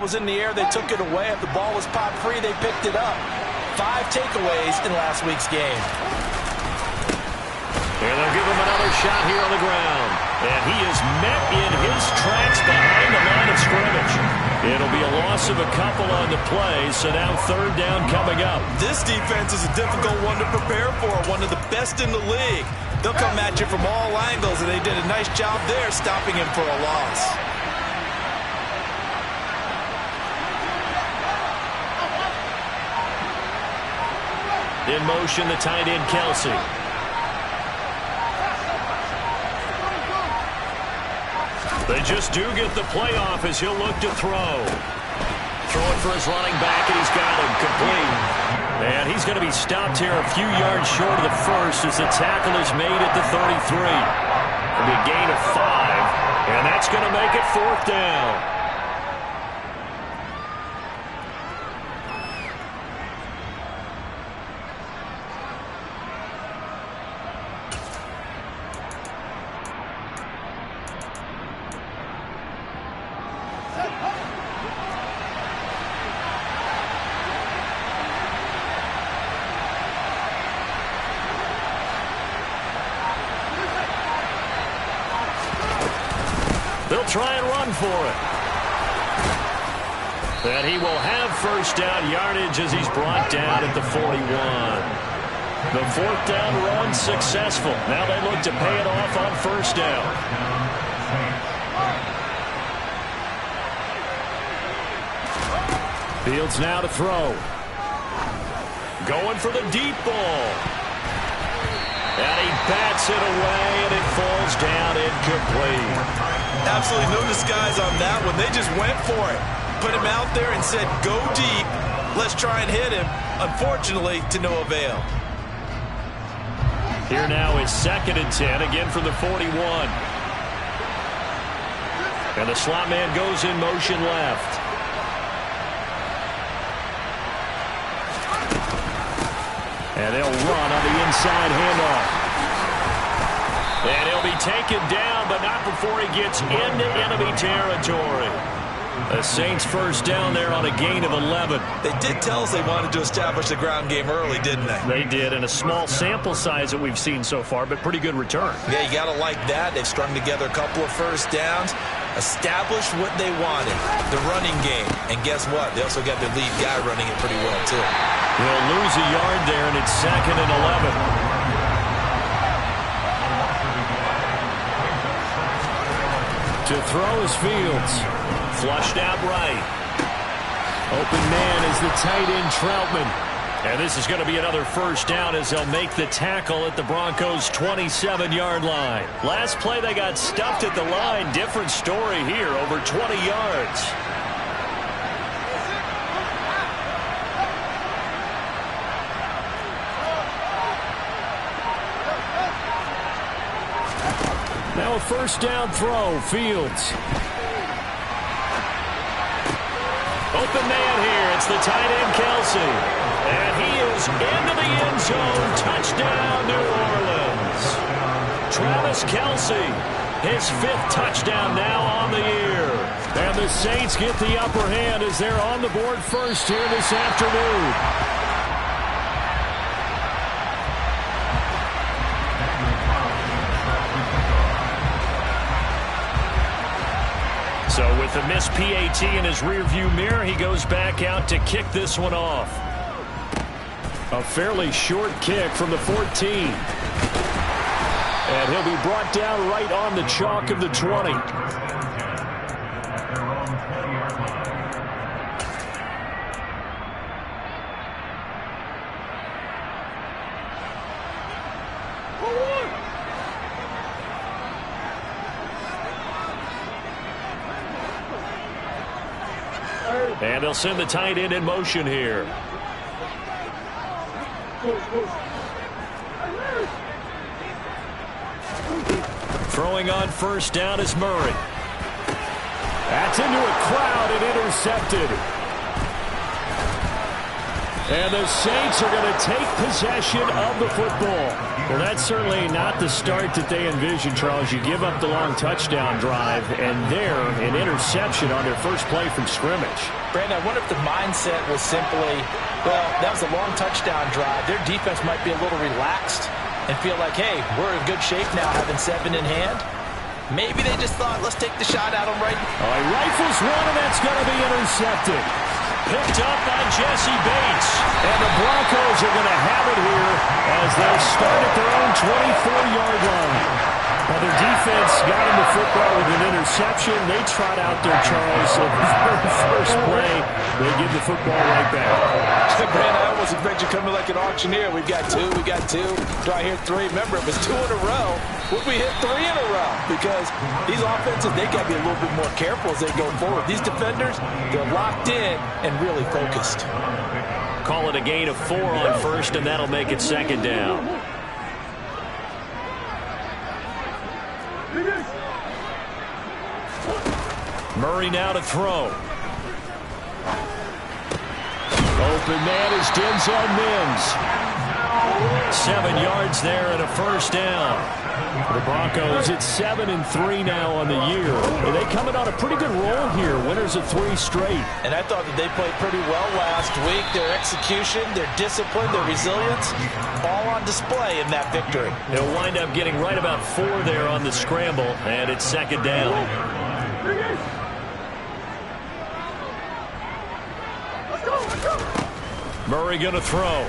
Was in the air, they took it away. If the ball was popped free, they picked it up. 5 takeaways in last week's game. And they'll give him another shot here on the ground. And he is met in his tracks behind the line of scrimmage. It'll be a loss of a couple on the play, so now third down coming up. This defense is a difficult one to prepare for, one of the best in the league. They'll come at you from all angles, and they did a nice job there stopping him for a loss. In motion, the tight end, Kelsey. They just do get the playoff as he'll look to throw. Throwing for his running back, and he's got him complete. And he's going to be stopped here a few yards short of the first as the tackle is made at the 33. It'll be a gain of 5, and that's going to make it fourth down. They'll try and run for it. And he will have first down yardage as he's brought down at the 41. The fourth down run successful. Now they look to pay it off on first down. Fields now to throw. Going for the deep ball. And he bats it away, and it falls down incomplete. Absolutely no disguise on that one. They just went for it. Put him out there and said, go deep. Let's try and hit him. Unfortunately, to no avail. Here now is 2nd and 10, again from the 41. And the slot man goes in motion left. And they'll run on the inside handoff. And he'll be taken down, but not before he gets into enemy territory. The Saints first down there on a gain of 11. They did tell us they wanted to establish the ground game early, didn't they? They did, and a small sample size that we've seen so far, but pretty good return. Yeah, you got to like that. They've strung together a couple of first downs, established what they wanted, the running game. And guess what? They also got their lead guy running it pretty well, too. They'll lose a yard there, and it's 2nd and 11. To throw is Fields. Flushed out right. Open man is the tight end, Troutman. And this is going to be another first down as they'll make the tackle at the Broncos' 27-yard line. Last play they got stuffed at the line. Different story here, over 20 yards. Now a first down throw, Fields. Open man here, it's the tight end, Kelsey. And he is into the end zone, touchdown, New Orleans. Travis Kelce, his 5th touchdown now on the year. And the Saints get the upper hand as they're on the board first here this afternoon. So with the missed PAT in his rearview mirror, he goes back out to kick this one off. A fairly short kick from the 14. And he'll be brought down right on the chalk of the 20. And they'll send the tight end in motion here. Throwing on first down is Murray. That's into a crowd and intercepted. And the Saints are going to take possession of the football. Well, that's certainly not the start that they envisioned, Charles. You give up the long touchdown drive, and there, an interception on their first play from scrimmage. Brandon, I wonder if the mindset was simply, well, that was a long touchdown drive. Their defense might be a little relaxed and feel like, hey, we're in good shape now having 7 in hand. Maybe they just thought, let's take the shot at them right now. He rifles one, and that's going to be intercepted. Picked up by Jesse Bates. And the Broncos are going to have it here as they'll start at their own 24-yard line. Now, their defense got him the football with an interception. They trot out there, Charles. So the very first play, they give the football right back. Brandon, I almost expect you coming like an auctioneer. We've got 2, we got 2. Do I hear 3? Remember, if it's 2 in a row, would we hit 3 in a row? Because these offenses, they got to be a little bit more careful as they go forward. These defenders, they're locked in and really focused. Call it a gain of 4 on first, and that'll make it second down. Murray now to throw. Open man is Denzel Mims. 7 yards there and a first down. The Broncos at 7-3 now on the year. And they coming on a pretty good roll here. Winners of 3 straight. And I thought that they played pretty well last week. Their execution, their discipline, their resilience, all on display in that victory. They'll wind up getting right about 4 there on the scramble. And it's second down. Murray going to throw.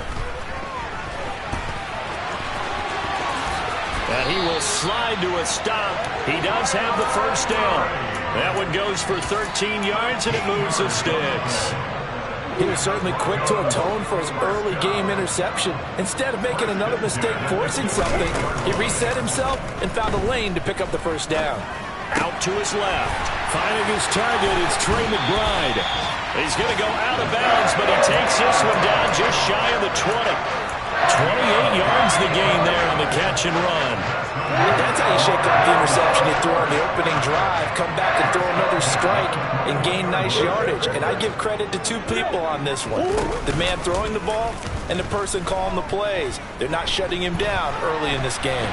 And he will slide to a stop. He does have the first down. That one goes for 13 yards, and it moves the sticks. He was certainly quick to atone for his early game interception. Instead of making another mistake forcing something, he reset himself and found a lane to pick up the first down. Out to his left. Finding his target is Trey McBride. He's going to go out of bounds, but he takes this one down just shy of the 20. 28 yards the gain there on the catch and run. And that's how you shake up the interception you throw on the opening drive, come back and throw another strike and gain nice yardage. And I give credit to 2 people on this one. The man throwing the ball and the person calling the plays. They're not shutting him down early in this game.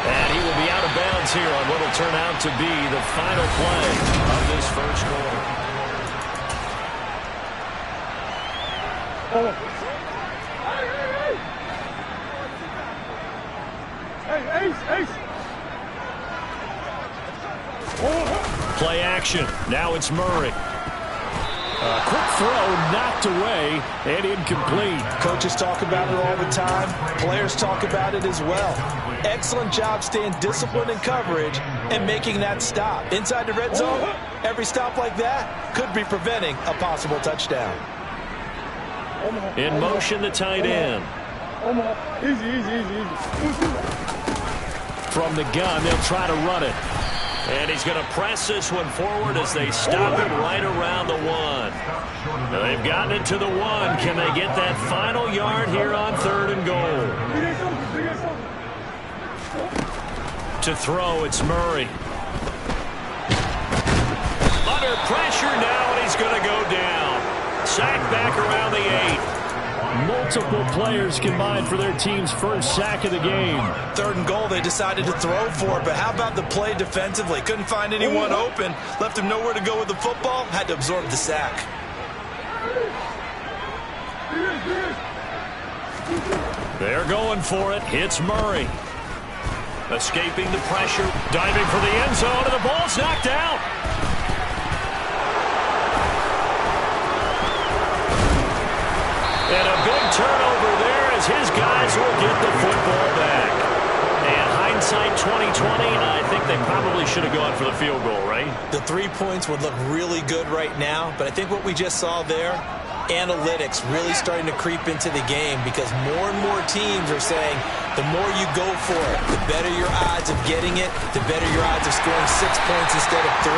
And he will be out of bounds here on what will turn out to be the final play of this first quarter. Play action. Now it's Murray. Quick throw knocked away and incomplete. Coaches talk about it all the time. Players talk about it as well. Excellent job staying disciplined in coverage and making that stop. Inside the red zone, every stop like that could be preventing a possible touchdown. In motion, the tight end. From the gun, they'll try to run it. And he's going to press this one forward as they stop it right around the 1. Now they've gotten it to the 1. Can they get that final yard here on 3rd and goal? To throw, it's Murray. Under pressure now, and he's going to go down. Sacked back around the 8. Multiple players combined for their team's first sack of the game. 3rd and goal, they decided to throw for it, but how about the play defensively? Couldn't find anyone open, left him nowhere to go with the football, had to absorb the sack. They're going for it. It's Murray. Escaping the pressure, diving for the end zone, and the ball's knocked out. And a big turnover there as his guys will get the football back. And hindsight 2020, I think they probably should have gone for the field goal, right? The 3 points would look really good right now, but I think what we just saw there, analytics really starting to creep into the game because more and more teams are saying the more you go for it, the better your odds of getting it, the better your odds of scoring 6 points instead of 3.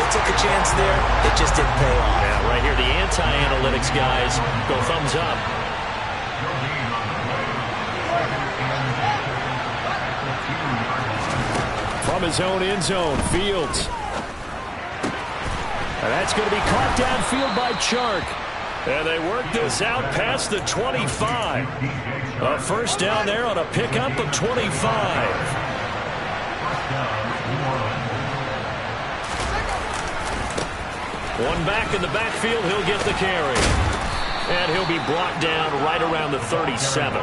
They took a chance there. It just didn't pay off. Yeah, right here, the anti-analytics guys go thumbs up. From his own end zone, Fields. And that's going to be caught downfield by Chark. And they work this out past the 25. A first down there on a pickup of 25. One back in the backfield, he'll get the carry. And he'll be brought down right around the 37.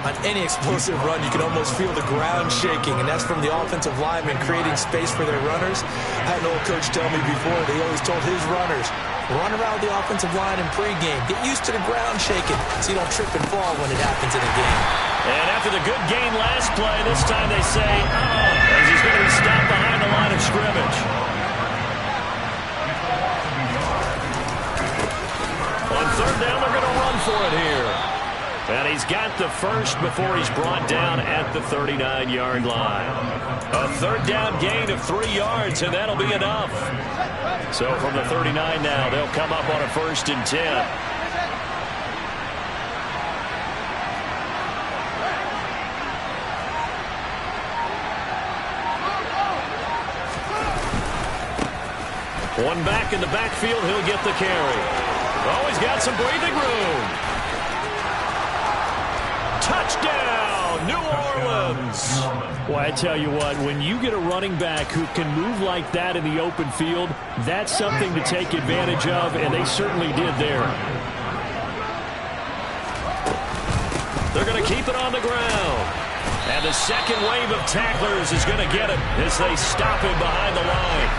On any explosive run, you can almost feel the ground shaking, and that's from the offensive linemen creating space for their runners. I had an old coach tell me before, they always told his runners, run around the offensive line in pregame. Get used to the ground shaking so you don't trip and fall when it happens in a game. And after the good gain last play, this time they say, as he's going to be stopped behind the line of scrimmage. On third down, they're going to run for it here. And he's got the first before he's brought down at the 39-yard line. A third down gain of 3 yards, and that'll be enough. So from the 39 now, they'll come up on a 1st and 10. One back in the backfield, he'll get the carry. Oh, he's got some breathing room. Touchdown, New Orleans. Well, I tell you what, when you get a running back who can move like that in the open field, that's something to take advantage of, and they certainly did there. They're going to keep it on the ground. And the second wave of tacklers is going to get it as they stop him behind the line.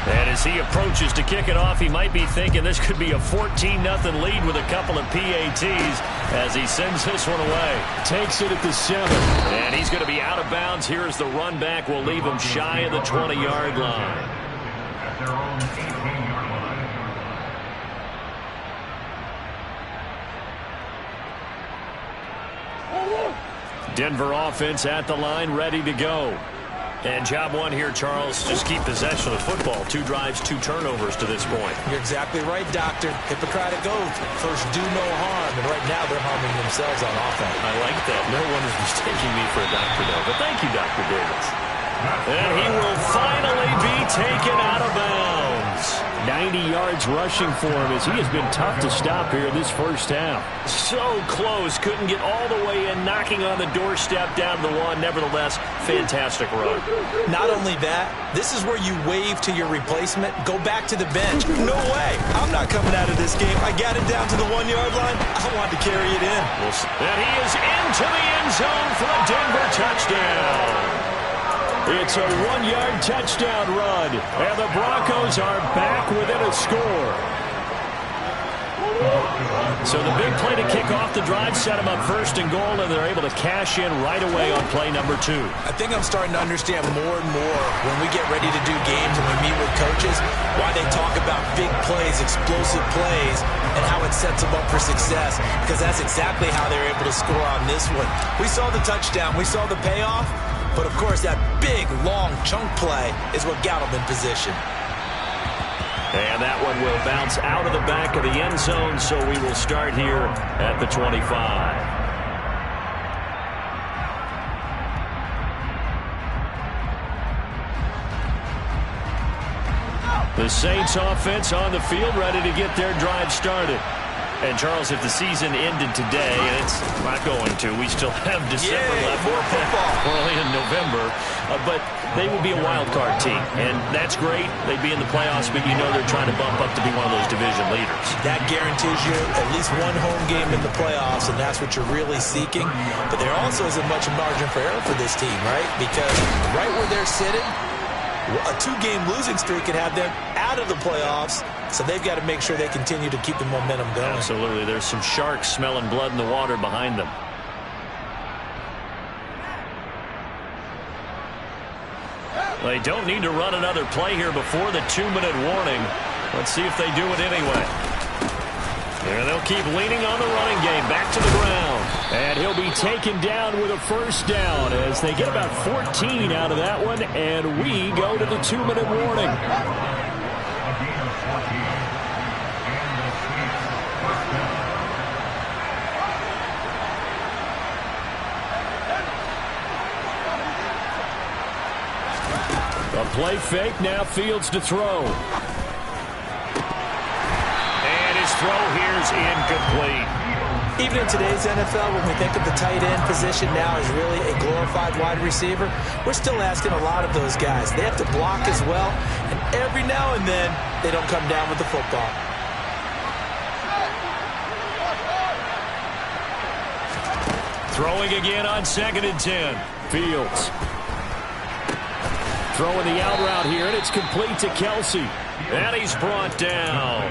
And as he approaches to kick it off, he might be thinking this could be a 14-0 lead with a couple of PATs as he sends this one away. Takes it at the 7. And he's going to be out of bounds here as the run back will leave him shy of the 20-yard line. Denver offense at the line, ready to go. And job one here, Charles, just keep possession of the football. 2 drives, 2 turnovers to this point. You're exactly right, Doctor. Hippocratic oath. First, do no harm. And right now, they're harming themselves on offense. I like that. No one is mistaking me for a doctor, though. But thank you, Dr. Davis. And he will finally be taken out of bounds. 90 yards rushing for him as he has been tough to stop here this first half. So close. Couldn't get all the way in, knocking on the doorstep down to the 1. Nevertheless, fantastic run. Not only that, this is where you wave to your replacement. Go back to the bench. No way. I'm not coming out of this game. I got it down to the 1-yard line. I wanted to carry it in. And he is into the end zone for a Denver touchdown. It's a 1-yard touchdown run, and the Broncos are back within a score. So the big play to kick off the drive set them up 1st and goal, and they're able to cash in right away on play number 2. I think I'm starting to understand more and more when we get ready to do games and we meet with coaches why they talk about big plays, explosive plays, and how it sets them up for success, because that's exactly how they're able to score on this one. We saw the touchdown. We saw the payoff. But, of course, that big, long chunk play is what got them in position. And that one will bounce out of the back of the end zone, so we will start here at the 25. The Saints offense on the field, ready to get their drive started. And, Charles, if the season ended today, and it's not going to, we still have December left. More football. We're only in November. But they would be a wild card team, and that's great. They'd be in the playoffs, but you know they're trying to bump up to be one of those division leaders. That guarantees you at least one home game in the playoffs, and that's what you're really seeking. But there also isn't much margin for error for this team, right? Because right where they're sitting, a 2-game losing streak could have them out of the playoffs. So they've got to make sure they continue to keep the momentum going. Absolutely. There's some sharks smelling blood in the water behind them. They don't need to run another play here before the 2-minute warning. Let's see if they do it anyway. And they'll keep leaning on the running game. Back to the ground. And he'll be taken down with a first down as they get about 14 out of that one. And we go to the 2-minute warning. A play fake, now Fields to throw. And his throw here is incomplete. Even in today's NFL, when we think of the tight end position now as really a glorified wide receiver, we're still asking a lot of those guys. They have to block as well, and every now and then, they don't come down with the football. Throwing again on 2nd and 10. Fields. Throwing the out route here, and it's complete to Kelce. And he's brought down.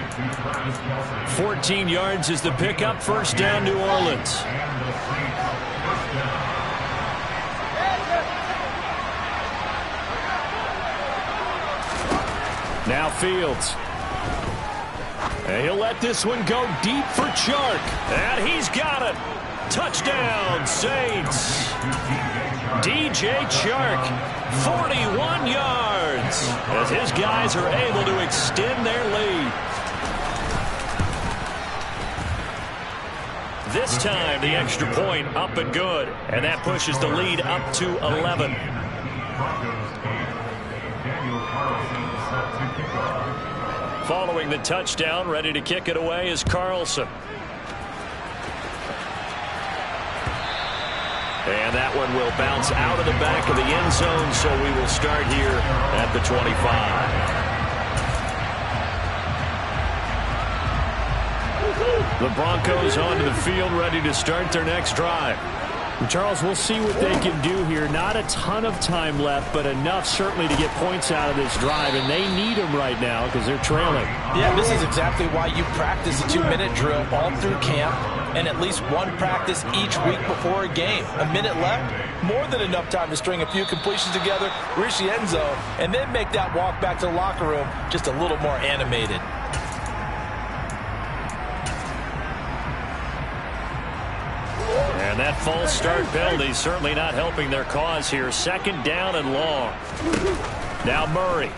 14 yards is the pickup. First down, New Orleans. Now Fields. And he'll let this one go deep for Chark. And he's got it. Touchdown, Saints. DJ Chark, 41 yards, as his guys are able to extend their lead. This time, the extra point up and good, and that pushes the lead up to 11. Following the touchdown, ready to kick it away is Carlson. And that one will bounce out of the back of the end zone, so we will start here at the 25. The Broncos onto the field, ready to start their next drive. Charles, we'll see what they can do here. Not a ton of time left, but enough certainly to get points out of this drive, and they need them right now because they're trailing. Yeah, this is exactly why you practice a 2-minute drill all through camp and at least one practice each week before a game. A minute left, more than enough time to string a few completions together, reach the end zone, and then make that walk back to the locker room just a little more animated. And that false start penalty certainly not helping their cause here. 2nd down and long. Now Murray.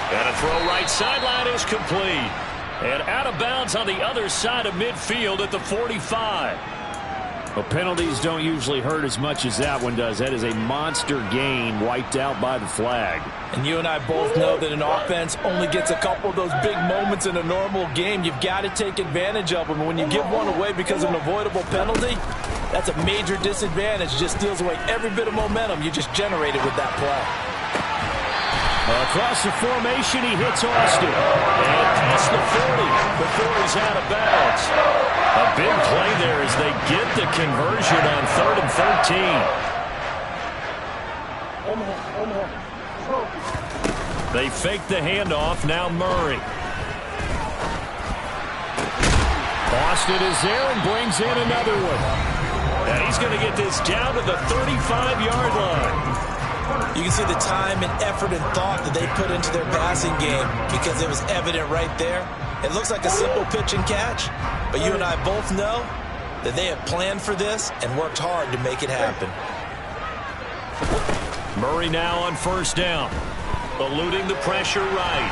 And a throw right sideline is complete. And out of bounds on the other side of midfield at the 45. Well, penalties don't usually hurt as much as that one does. That is a monster gain wiped out by the flag. And you and I both know that an offense only gets a couple of those big moments in a normal game. You've got to take advantage of them. And when you give one away because of an avoidable penalty, that's a major disadvantage. It just steals away every bit of momentum you just generated with that play. Across the formation, he hits Austin. And past the 40 before he's out of bounds. A big play there as they get the conversion on 3rd and 13. They fake the handoff. Now Murray. Austin is there and brings in another one. And he's going to get this down to the 35-yard line. You can see the time and effort and thought that they put into their passing game because it was evident right there. It looks like a simple pitch and catch, but you and I both know that they have planned for this and worked hard to make it happen. Murray now on 1st down, eluding the pressure right.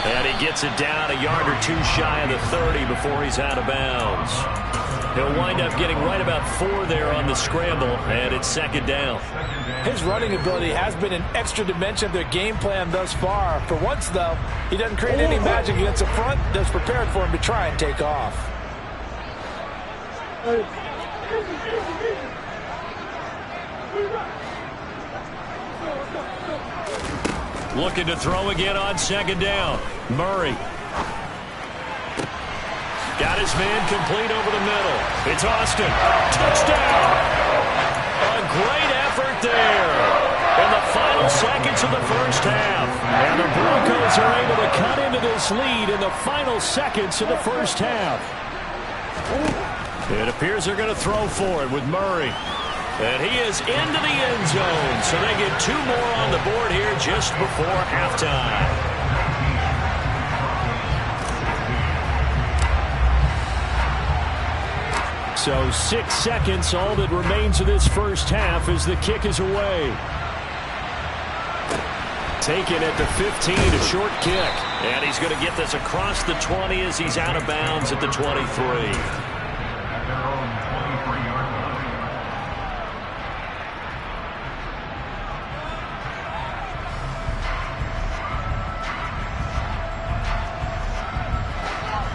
And he gets it down a yard or two shy of the 30 before he's out of bounds. He'll wind up getting right about 4 there on the scramble, and it's 2nd down. His running ability has been an extra dimension of their game plan thus far. For once, though, he doesn't create any magic against the front that's prepared for him to try and take off. Looking to throw again on 2nd down. Murray. Got his man complete over the middle. It's Austin. Touchdown! A great effort there in the final seconds of the first half. And the Broncos are able to cut into this lead in the final seconds of the first half. It appears they're going to throw for it with Murray. And he is into the end zone. So they get 2 more on the board here just before halftime. So 6 seconds, all that remains of this first half as the kick is away. Taken at the 15, a short kick. And he's going to get this across the 20 as he's out of bounds at the 23.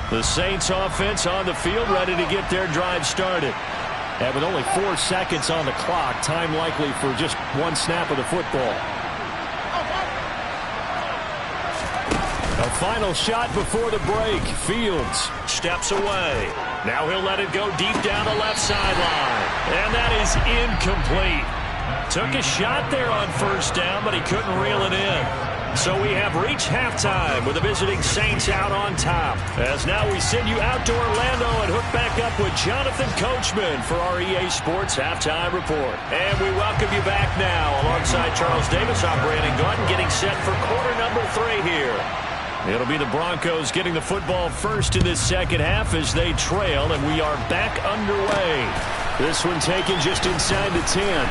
The Saints offense on the field, ready to get their drive started. And with only 4 seconds on the clock, time likely for just one snap of the football. A final shot before the break. Fields steps away. Now he'll let it go deep down the left sideline. And that is incomplete. Took a shot there on first down, but he couldn't reel it in. So we have reached halftime with the visiting Saints out on top. As now we send you out to Orlando and hook back up with Jonathan Coachman for our EA Sports Halftime Report. And we welcome you back now alongside Charles Davis. I'm Brandon Gaudin getting set for quarter number 3 here. It'll be the Broncos getting the football first in this second half as they trail, and we are back underway. This one taken just inside the 10.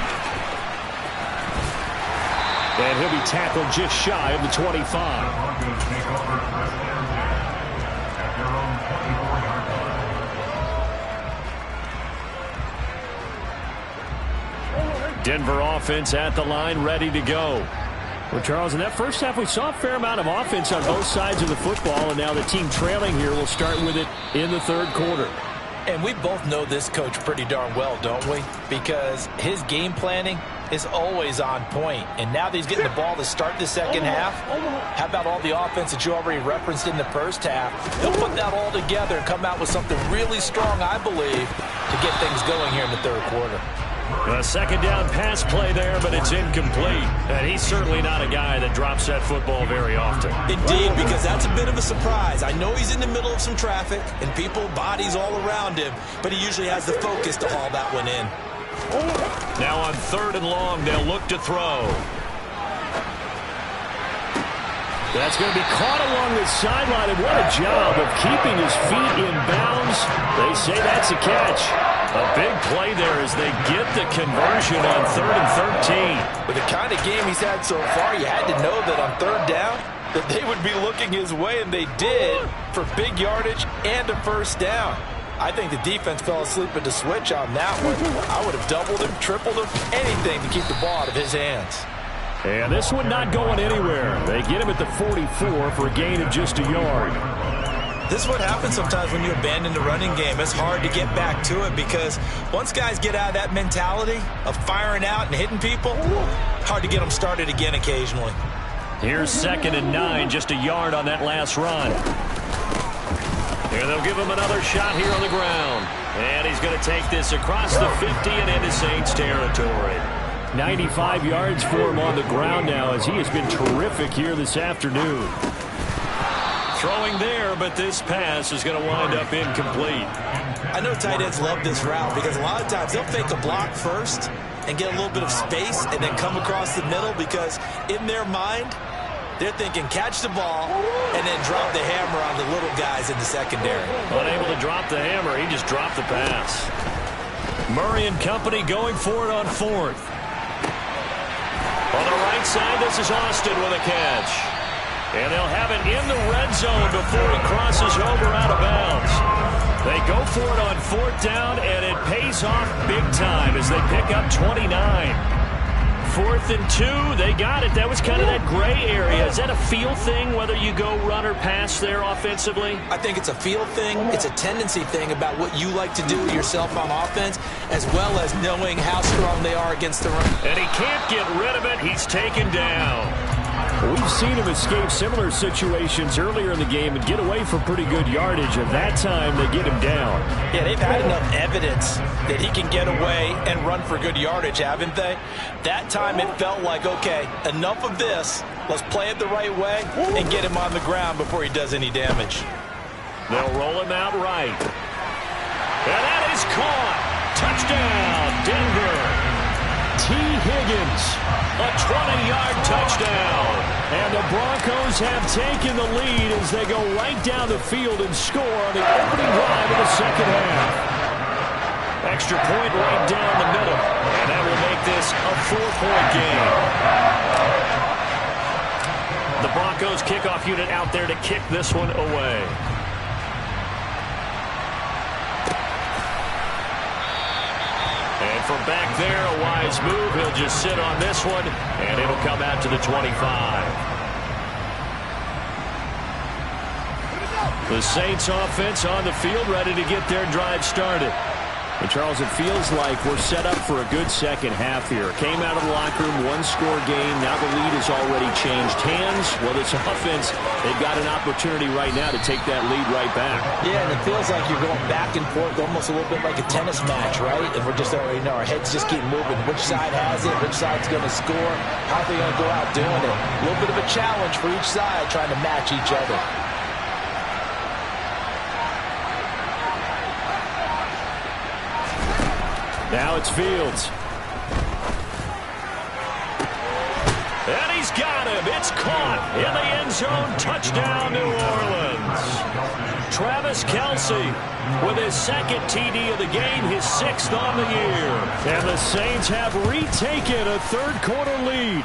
And he'll be tackled just shy of the 25. Denver offense at the line, ready to go. Well, Charles, in that first half, we saw a fair amount of offense on both sides of the football, and now the team trailing here will start with it in the third quarter. And we both know this coach pretty darn well, don't we? Because his game planning is always on point. And now that he's getting the ball to start the second half, how about all the offense that you already referenced in the first half? He'll put that all together and come out with something really strong, I believe, to get things going here in the third quarter. A second down pass play there, but it's incomplete. And he's certainly not a guy that drops that football very often. Indeed, because that's a bit of a surprise. I know he's in the middle of some traffic and people, bodies all around him, but he usually has the focus to haul that one in. Now on 3rd and long, they'll look to throw. That's going to be caught along the sideline, and what a job of keeping his feet in bounds. They say that's a catch. A big play there as they get the conversion on 3rd and 13. With the kind of game he's had so far, you had to know that on 3rd down that they would be looking his way, and they did, for big yardage and a first down. I think the defense fell asleep at the switch on that one. I would have doubled him, tripled him, anything to keep the ball out of his hands. And this one not going anywhere. They get him at the 44 for a gain of just a yard. This is what happens sometimes when you abandon the running game. It's hard to get back to it because once guys get out of that mentality of firing out and hitting people, hard to get them started again occasionally. Here's 2nd and 9, just a yard on that last run. Here they'll give him another shot here on the ground. And he's going to take this across the 50 and into Saints territory. 95 yards for him on the ground now as he has been terrific here this afternoon. Throwing there, but this pass is going to wind up incomplete. I know tight ends love this route because a lot of times they'll fake a block first and get a little bit of space and then come across the middle because in their mind, they're thinking catch the ball and then drop the hammer on the little guys in the secondary. Unable to drop the hammer, he just dropped the pass. Murray and company going for it on 4th. On the right side, this is Austin with a catch. And they'll have it in the red zone before he crosses over out of bounds. They go for it on 4th down, and it pays off big time as they pick up 29. 4th and 2, they got it. That was kind of that gray area. Is that a feel thing, whether you go run or pass there offensively? I think it's a feel thing. It's a tendency thing about what you like to do yourself on offense, as well as knowing how strong they are against the run. And he can't get rid of it. He's taken down. We've seen him escape similar situations earlier in the game and get away from pretty good yardage. At that time, they get him down. Yeah, they've had enough evidence that he can get away and run for good yardage, haven't they? That time it felt like, okay, enough of this. Let's play it the right way and get him on the ground before he does any damage. They'll roll him out right. And that is caught. Touchdown, Denver. T. Higgins, a 20-yard touchdown. And the Broncos have taken the lead as they go right down the field and score on the opening drive of the second half. Extra point right down the middle. And that will make this a 4-point game. The Broncos kickoff unit out there to kick this one away. And from back there, a wise move. He'll just sit on this one, and it'll come out to the 25. The Saints offense on the field, ready to get their drive started. And Charles, it feels like we're set up for a good second half here. Came out of the locker room, one-score game. Now the lead has already changed hands. Well, this offense, they've got an opportunity right now to take that lead right back. Yeah, and it feels like you're going back and forth, almost a little bit like a tennis match, right? And we're just already know our heads just keep moving. Which side has it? Which side's going to score? How are they going to go out doing it? A little bit of a challenge for each side, trying to match each other. Now it's Fields. And he's got him. It's caught in the end zone. Touchdown, New Orleans. Travis Kelce with his second TD of the game, his 6th on the year. And the Saints have retaken a third-quarter lead.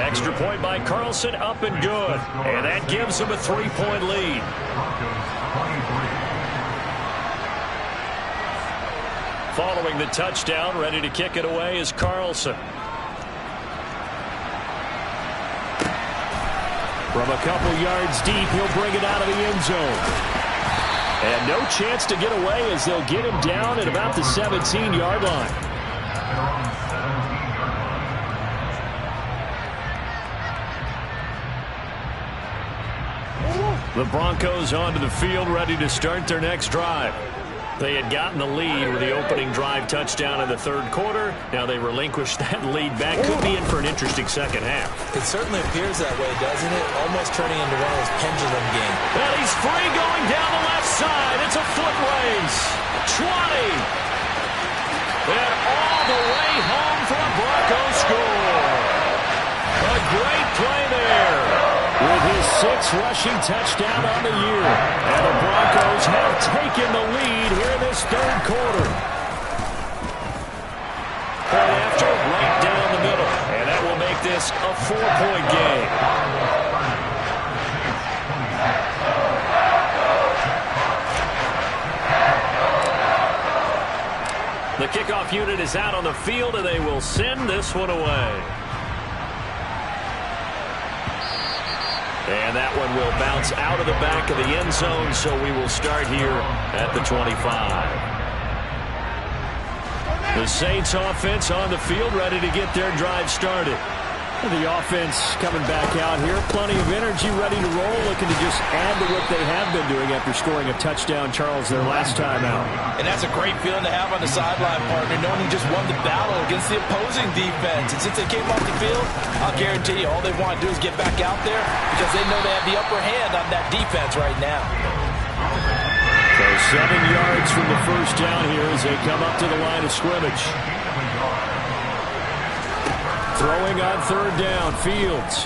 Extra point by Carlson, up and good. And that gives them a 3-point lead. Following the touchdown, ready to kick it away is Carlson. From a couple yards deep, he'll bring it out of the end zone. And no chance to get away as they'll get him down at about the 17-yard line. The Broncos onto the field, ready to start their next drive. They had gotten the lead with the opening drive touchdown in the third quarter. Now they relinquished that lead back. Could be in for an interesting second half. It certainly appears that way, doesn't it? Almost turning into one of those pendulum games. And he's free going down the left side. It's a foot race. 20. And all the way home for a Broncos score. A great play there. With his 6th rushing touchdown on the year. And the Broncos have taken the lead here in this third quarter. Point after, right down the middle. And that will make this a 4-point game. The kickoff unit is out on the field, and they will send this one away. And that one will bounce out of the back of the end zone, so we will start here at the 25. The Saints offense on the field, ready to get their drive started. The offense coming back out here, plenty of energy, ready to roll, looking to just add to what they have been doing after scoring a touchdown, Charles, their last time out. And that's a great feeling to have on the sideline, partner, knowing you just won the battle against the opposing defense. And since they came off the field, I'll guarantee you all they want to do is get back out there because they know they have the upper hand on that defense right now. So 7 yards from the first down here as they come up to the line of scrimmage. Throwing on third down, Fields.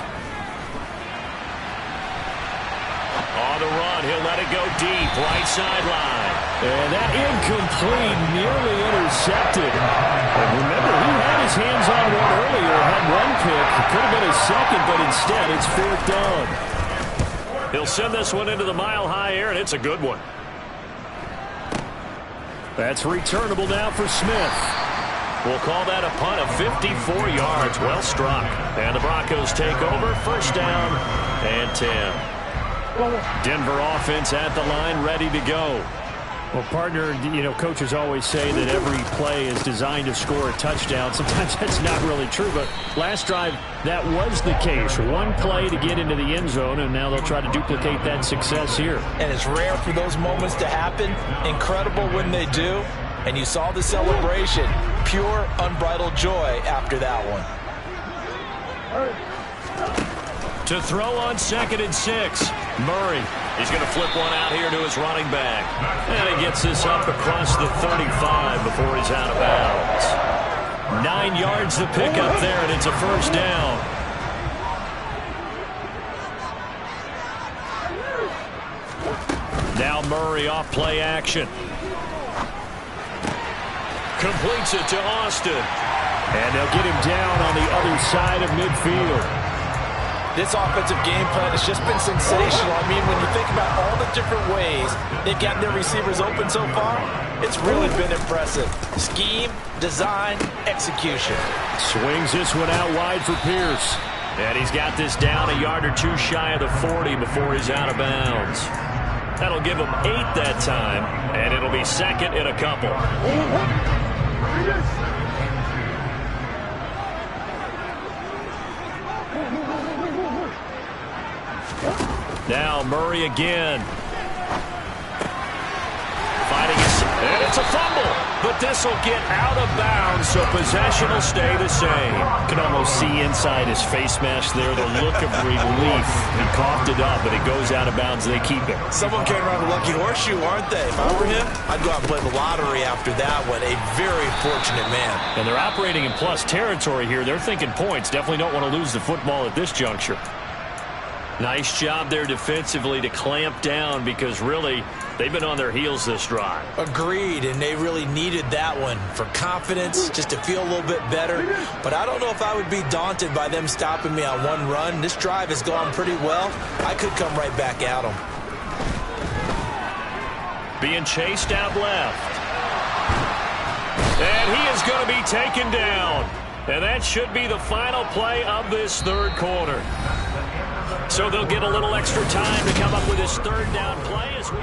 On the run, he'll let it go deep, right sideline. And that incomplete, nearly intercepted. And remember, he had his hands on one earlier, had one pick. It could have been his second, but instead it's 4th down. He'll send this one into the mile-high air, and it's a good one. That's returnable now for Smith. We'll call that a punt of 54 yards. Well struck. And the Broncos take over. First down and 10. Denver offense at the line, ready to go. Well, partner, you know, coaches always say that every play is designed to score a touchdown. Sometimes that's not really true, but last drive, that was the case. One play to get into the end zone, and now they'll try to duplicate that success here. And it's rare for those moments to happen. Incredible when they do. And you saw the celebration. Pure, unbridled joy after that one. To throw on 2nd and 6. Murray. He's going to flip one out here to his running back. And he gets this up across the 35 before he's out of bounds. 9 yards to pick up there, and it's a first down. Now Murray off play action. Completes it to Austin. And they'll get him down on the other side of midfield. This offensive game plan has just been sensational. I mean, when you think about all the different ways they've gotten their receivers open so far, it's really been impressive. Scheme, design, execution. Swings this one out wide for Pierce. And he's got this down a yard or two shy of the 40 before he's out of bounds. That'll give them 8 that time, and it'll be second in a couple. Now Murray again. Fighting it, and it's a fumble. But this will get out of bounds, so possession will stay the same. You can almost see inside his face mask there the look of relief. He coughed it up, but it goes out of bounds. They keep it. Someone came around a lucky horseshoe, aren't they? If I were him, I'd go out and play the lottery after that one. A very fortunate man. And they're operating in plus territory here. They're thinking points. Definitely don't want to lose the football at this juncture. Nice job there defensively to clamp down because really they've been on their heels this drive. Agreed, and they really needed that one for confidence, just to feel a little bit better. But I don't know if I would be daunted by them stopping me on one run. This drive has gone pretty well. I could come right back at them. Being chased out left. And he is going to be taken down. And that should be the final play of this third quarter. So they'll get a little extra time to come up with this third down play as we...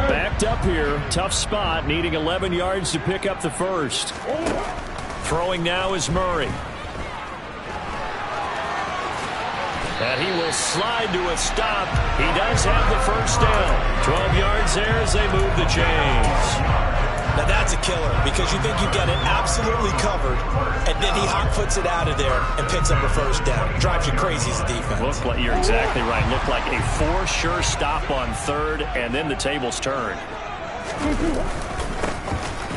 Backed up here. Tough spot. Needing 11 yards to pick up the first. Throwing now is Murray. And he will slide to a stop. He does have the first down. 12 yards there as they move the chains. Now that's a killer because you think you've got it absolutely covered, and then he hot foots it out of there and picks up a first down. Drives you crazy as a defense. Looked like, you're exactly right. Looked like a for sure stop on third, and then the tables turned.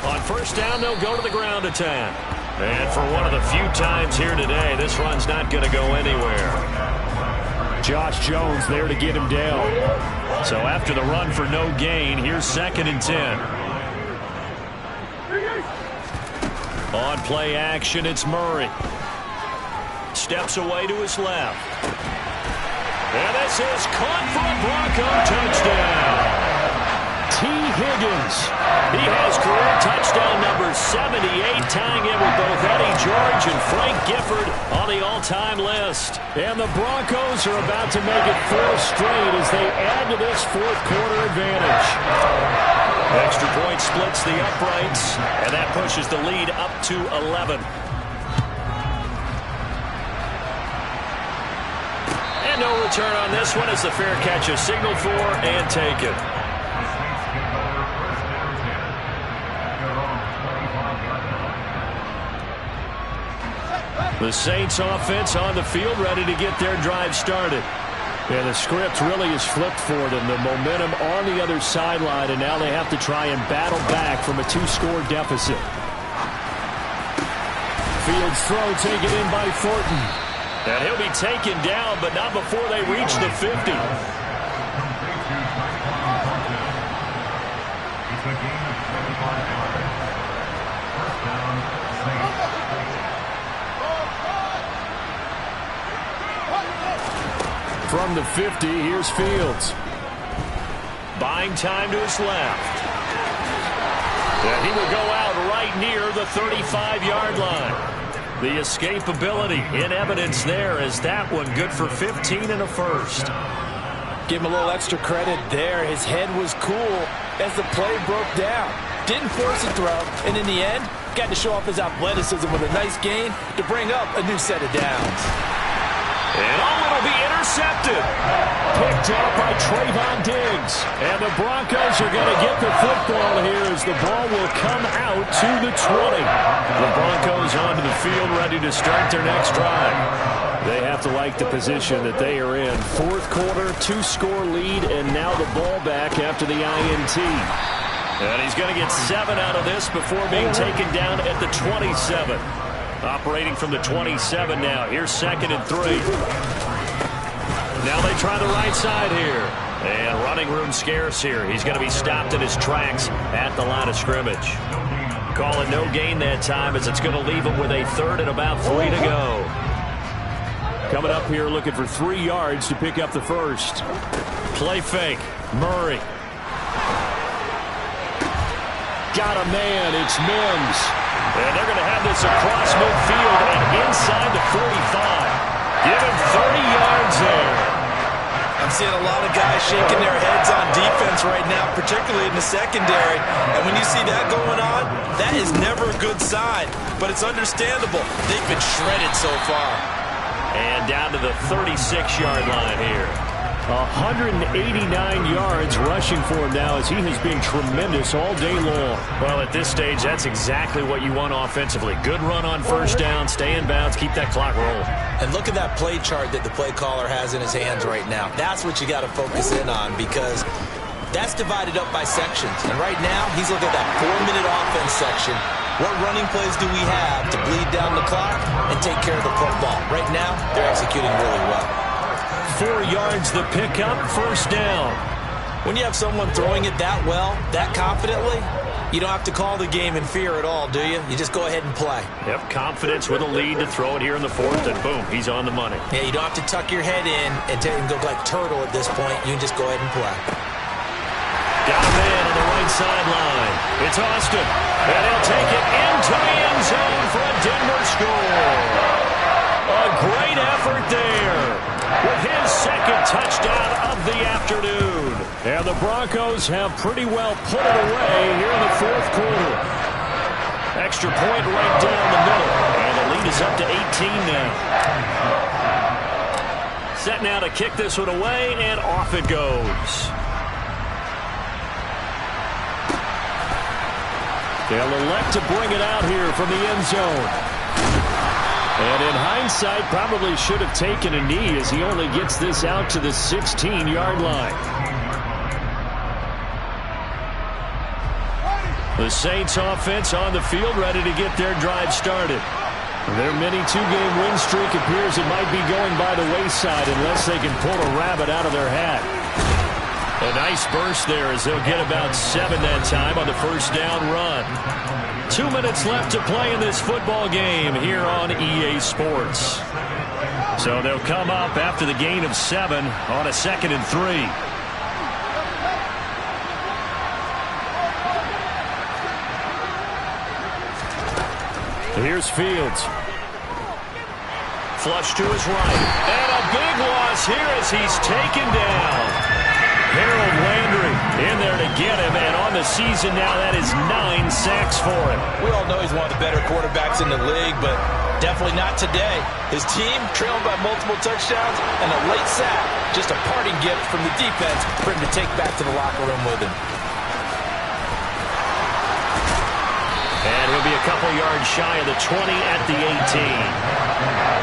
On first down, they'll go to the ground attack. And for one of the few times here today, this run's not going to go anywhere. Josh Jones there to get him down. So after the run for no gain, here's 2nd and 10. On play action, it's Murray. Steps away to his left. And this is caught for a Bronco touchdown. T. Higgins. He has career touchdown number 78, tying it with both Eddie George and Frank Gifford on the all-time list. And the Broncos are about to make it 4 straight as they add to this fourth quarter advantage. Extra point splits the uprights, and that pushes the lead up to 11. And no return on this one as the fair catch is signaled for and taken. The Saints offense on the field ready to get their drive started. Yeah, the script really is flipped for them. The momentum on the other sideline, and now they have to try and battle back from a 2-score deficit. Fields throw taken in by Thornton. And he'll be taken down, but not before they reach the 50. From the 50, here's Fields. Buying time to his left. And he will go out right near the 35-yard line. The escapability in evidence there as that one good for 15 and a first. Give him a little extra credit there. His head was cool as the play broke down. Didn't force a throw, and in the end, got to show off his athleticism with a nice gain to bring up a new set of downs. And it'll be intercepted. Picked up by Trayvon Diggs. And the Broncos are going to get the football here as the ball will come out to the 20. The Broncos onto the field ready to start their next drive. They have to like the position that they are in. Fourth quarter, 2-score lead, and now the ball back after the INT. And he's going to get 7 out of this before being taken down at the 27. Operating from the 27 now. Here's 2nd and 3. Now they try the right side here. And running room scarce here. He's going to be stopped in his tracks at the line of scrimmage. Call it no gain that time as it's going to leave him with a 3rd and about 3 to go. Coming up here looking for 3 yards to pick up the first. Play fake. Murray. Got a man. It's Mims. And they're going to have this across midfield and inside the 45. Give him 30 yards there. I'm seeing a lot of guys shaking their heads on defense right now, particularly in the secondary. And when you see that going on, that is never a good sign. But it's understandable. They've been shredded so far. And down to the 36-yard line here. 189 yards rushing for him now as he has been tremendous all day long. Well, at this stage, that's exactly what you want offensively. Good run on first down, stay in bounds, keep that clock rolling. And look at that play chart that the play caller has in his hands right now. That's what you got to focus in on because that's divided up by sections. And right now, he's looking at that 4-minute offense section. What running plays do we have to bleed down the clock and take care of the football? Right now, they're executing really well. 4 yards the pickup, first down. When you have someone throwing it that well, that confidently, you don't have to call the game in fear at all, do you? You just go ahead and play. Yep, confidence with a lead to throw it here in the fourth, and boom, he's on the money. Yeah, you don't have to tuck your head in and go like turtle at this point. You can just go ahead and play. Got a man on the right sideline. It's Austin, and he'll take it into the end zone for a Denver score. A great effort there with his second touchdown of the afternoon. And the Broncos have pretty well put it away here in the fourth quarter. Extra point right down the middle. And the lead is up to 18 now. Set now to kick this one away, and off it goes. They'll elect to bring it out here from the end zone. And in hindsight, probably should have taken a knee as he only gets this out to the 16-yard line. The Saints offense on the field ready to get their drive started. Their mini 2-game win streak appears it might be going by the wayside unless they can pull a rabbit out of their hat. A nice burst there as they'll get about 7 that time on the first down run. 2 minutes left to play in this football game here on EA Sports. So they'll come up after the gain of 7 on a 2nd and 3. Here's Fields. Flush to his right. And a big loss here as he's taken down. Harold Landry in there to get him, and on the season now, that is 9 sacks for him. We all know he's one of the better quarterbacks in the league, but definitely not today. His team trailing by multiple touchdowns and a late sack. Just a parting gift from the defense for him to take back to the locker room with him. And he'll be a couple yards shy of the 20 at the 18.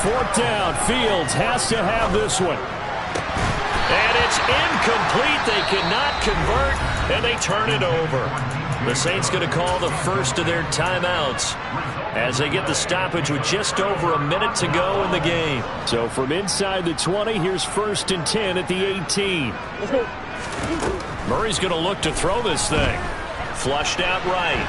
4th down. Fields has to have this one. And it's incomplete. They cannot convert, and they turn it over. The Saints going to call the first of their timeouts as they get the stoppage with just over a minute to go in the game. So from inside the 20, here's 1st and 10 at the 18. Murray's going to look to throw this thing. Flushed out right.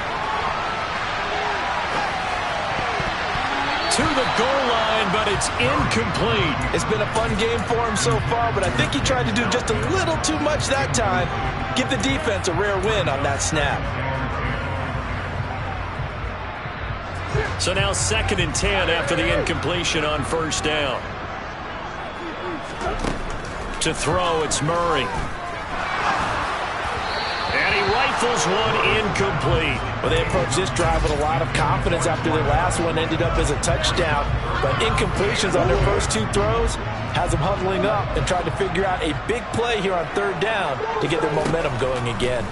To the goal line, but it's incomplete. It's been a fun game for him so far, but I think he tried to do just a little too much that time. Give the defense a rare win on that snap. So now 2nd and 10 after the incompletion on first down. To throw, it's Murray. And he rifles one incomplete. Well, they approached this drive with a lot of confidence after their last one ended up as a touchdown. But incompletions on their first 2 throws has them huddling up and trying to figure out a big play here on 3rd down to get their momentum going again.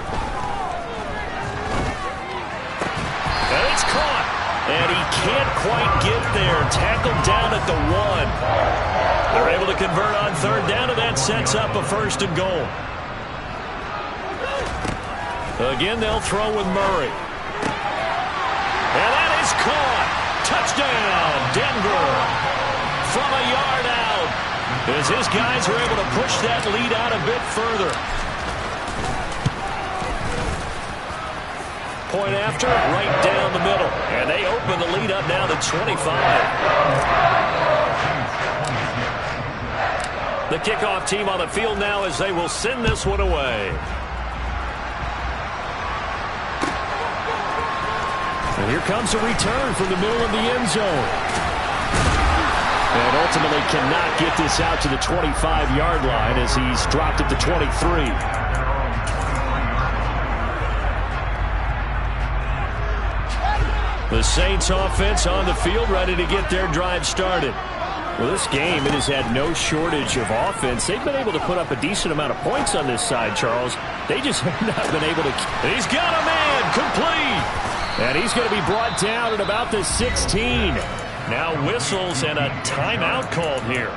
And it's caught. And he can't quite get there. Tackled down at the 1. They're able to convert on 3rd down, and that sets up a 1st and goal. Again, they'll throw with Murray. And that is caught. Touchdown, Denver. From a yard out. As his guys are able to push that lead out a bit further. point after, right down the middle. And they open the lead up now to 25. The kickoff team on the field now as they will send this one away. And here comes a return from the middle of the end zone. And ultimately cannot get this out to the 25-yard line as he's dropped it to 23. The Saints offense on the field ready to get their drive started. Well, this game, it has had no shortage of offense. They've been able to put up a decent amount of points on this side, Charles. They just have not been able to. He's got a man complete. And he's going to be brought down at about the 16. Now whistles and a timeout called here.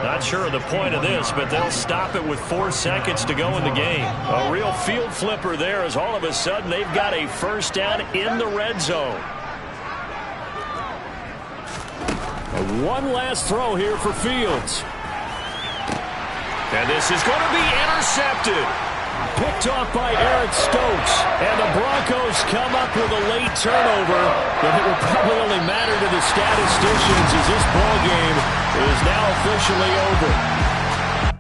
Not sure of the point of this, but they'll stop it with 4 seconds to go in the game. A real field flipper there as all of a sudden they've got a first down in the red zone. One last throw here for Fields. And this is going to be intercepted. Picked off by Eric Stokes. And the Broncos come up with a late turnover. But it will probably only matter to the statisticians as this ball game is now officially over.